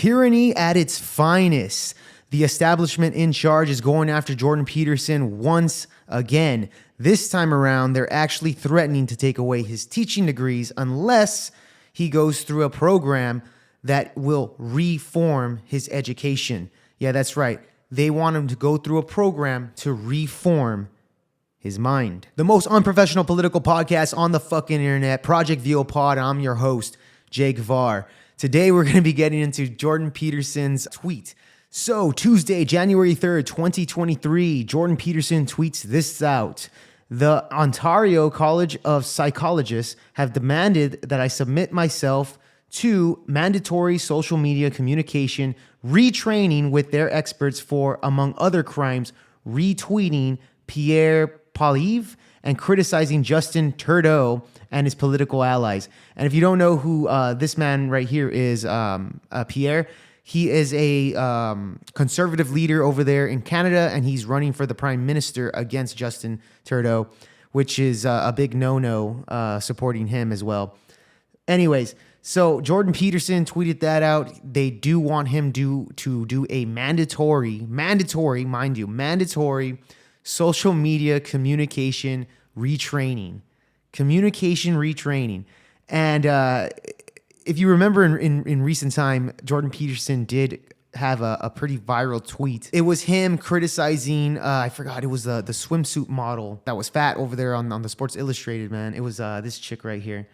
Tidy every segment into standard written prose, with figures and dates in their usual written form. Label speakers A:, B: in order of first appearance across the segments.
A: Tyranny at its finest. The establishment in charge is going after Jordan Peterson once again. This time around, they're actually threatening to take away his teaching degrees unless he goes through a program that will reform his education. Yeah, that's right. They want him to go through a program to reform his mind. The most unprofessional political podcast on the fucking internet, Project VO Pod. I'm your host, Jake Var. Today, we're going to be getting into Jordan Peterson's tweet. So, Tuesday, January 3rd, 2023, Jordan Peterson tweets this out. The Ontario College of Psychologists have demanded that I submit myself to mandatory social media communication retraining with their experts for, among other crimes, retweeting Pierre Poilievre and criticizing Justin Trudeau and his political allies. And if you don't know who this man right here is, Pierre, he is a conservative leader over there in Canada, and he's running for the prime minister against Justin Trudeau, which is a big no-no supporting him as well. Anyways, so Jordan Peterson tweeted that out. They do want him to do a mandatory, mind you, mandatory social media communication retraining. And if you remember in recent time, Jordan Peterson did have a pretty viral tweet. It was him criticizing, I forgot, it was the swimsuit model that was fat over there on the Sports Illustrated, man. It was this chick right here.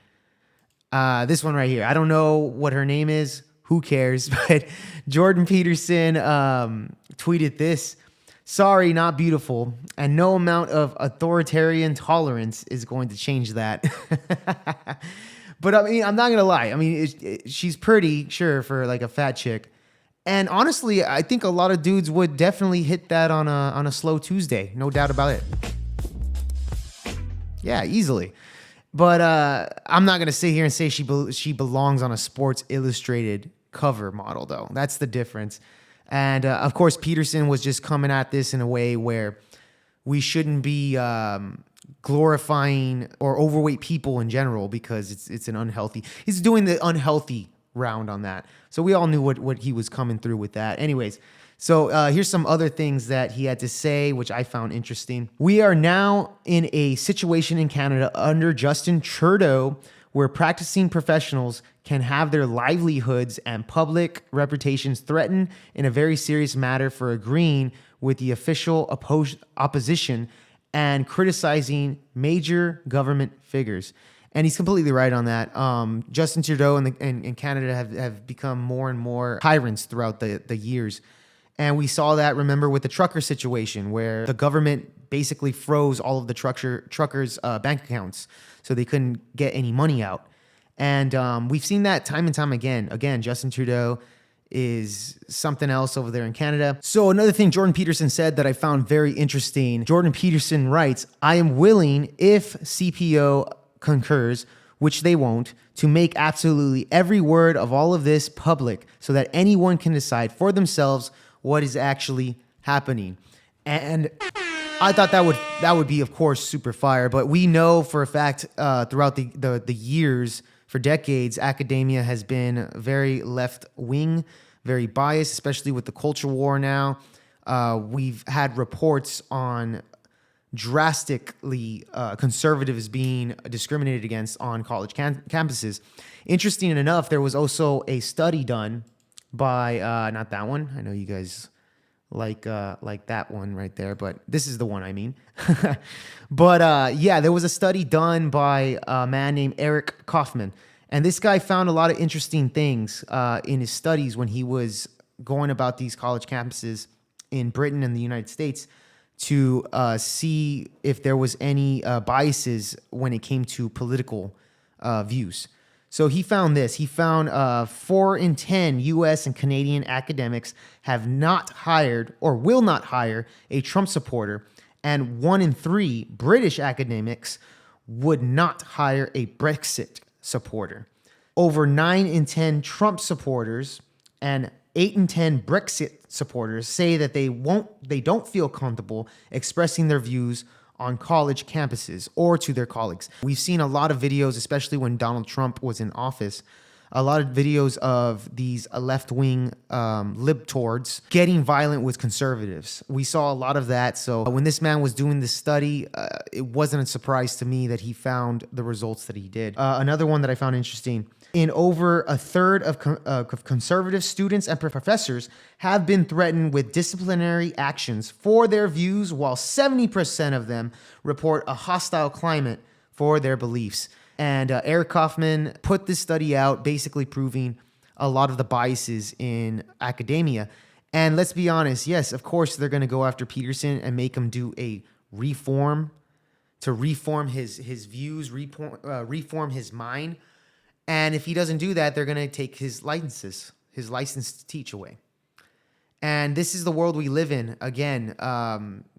A: This one right here. I don't know what her name is. Who cares? But Jordan Peterson tweeted this. Sorry, not beautiful. And no amount of authoritarian tolerance is going to change that. But I mean, I'm not going to lie. I mean, she's pretty, sure, for like a fat chick. And honestly, I think a lot of dudes would definitely hit that on a slow Tuesday. No doubt about it. Yeah, easily. But I'm not going to sit here and say she belongs on a Sports Illustrated cover model, though. That's the difference. And, of course, Peterson was just coming at this in a way where we shouldn't be glorifying or overweight people in general because it's an unhealthy. He's doing the unhealthy round on that. So we all knew what he was coming through with that. Anyways, so here's some other things that he had to say, which I found interesting. We are now in a situation in Canada under Justin Trudeau where practicing professionals can have their livelihoods and public reputations threatened in a very serious matter for agreeing with the official opposition and criticizing major government figures. And he's completely right on that. Justin Trudeau and Canada have become more and more tyrants throughout the years. And we saw that, remember, with the trucker situation where the government basically froze all of the truckers' bank accounts so they couldn't get any money out. And we've seen that time and time again. Again, Justin Trudeau is something else over there in Canada. So another thing Jordan Peterson said that I found very interesting. Jordan Peterson writes, I am willing, if CPO concurs, which they won't, to make absolutely every word of all of this public so that anyone can decide for themselves what is actually happening. And I thought that would be, of course, super fire. But we know for a fact throughout the years, for decades, academia has been very left-wing, very biased, especially with the culture war now. We've had reports on drastically conservatives being discriminated against on college campuses. Interesting enough, there was also a study done by, not that one. I know you guys like that one right there, but this is the one I mean. But yeah, there was a study done by a man named Eric Kaufman, and this guy found a lot of interesting things in his studies when he was going about these college campuses in Britain and the United States to see if there was any biases when it came to political views. So he found this. He found 4 in 10 U.S. and Canadian academics have not hired or will not hire a Trump supporter, and 1 in 3 British academics would not hire a Brexit supporter. Over 9 in 10 Trump supporters and 8 in 10 Brexit supporters say that they don't feel comfortable expressing their views on college campuses or to their colleagues. We've seen a lot of videos, especially when Donald Trump was in office, a lot of videos of these left-wing libtards getting violent with conservatives. We saw a lot of that. So when this man was doing this study, it wasn't a surprise to me that he found the results that he did. Another one that I found interesting: in over a third of conservative students and professors have been threatened with disciplinary actions for their views, while 70% of them report a hostile climate for their beliefs. And Eric Kaufman put this study out, basically proving a lot of the biases in academia. And let's be honest, yes, of course, they're going to go after Peterson and make him do a reform to reform his views, reform his mind. And if he doesn't do that, they're going to take his license to teach away. And this is the world we live in. Again,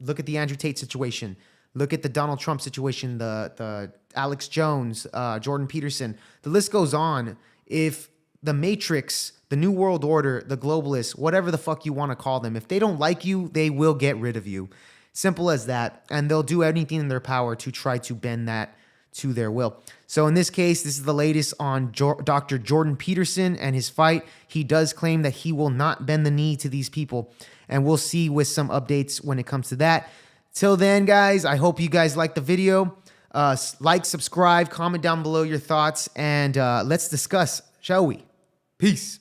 A: look at the Andrew Tate situation. Look at the Donald Trump situation, the Alex Jones, Jordan Peterson. The list goes on. If the Matrix, the New World Order, the globalists, whatever the fuck you want to call them, if they don't like you, they will get rid of you. Simple as that. And they'll do anything in their power to try to bend that to their will. So in this case, this is the latest on Dr. Jordan Peterson and his fight. He does claim that he will not bend the knee to these people. And we'll see with some updates when it comes to that. Till then, guys, I hope you guys liked the video. Like, subscribe, comment down below your thoughts, and let's discuss, shall we? Peace.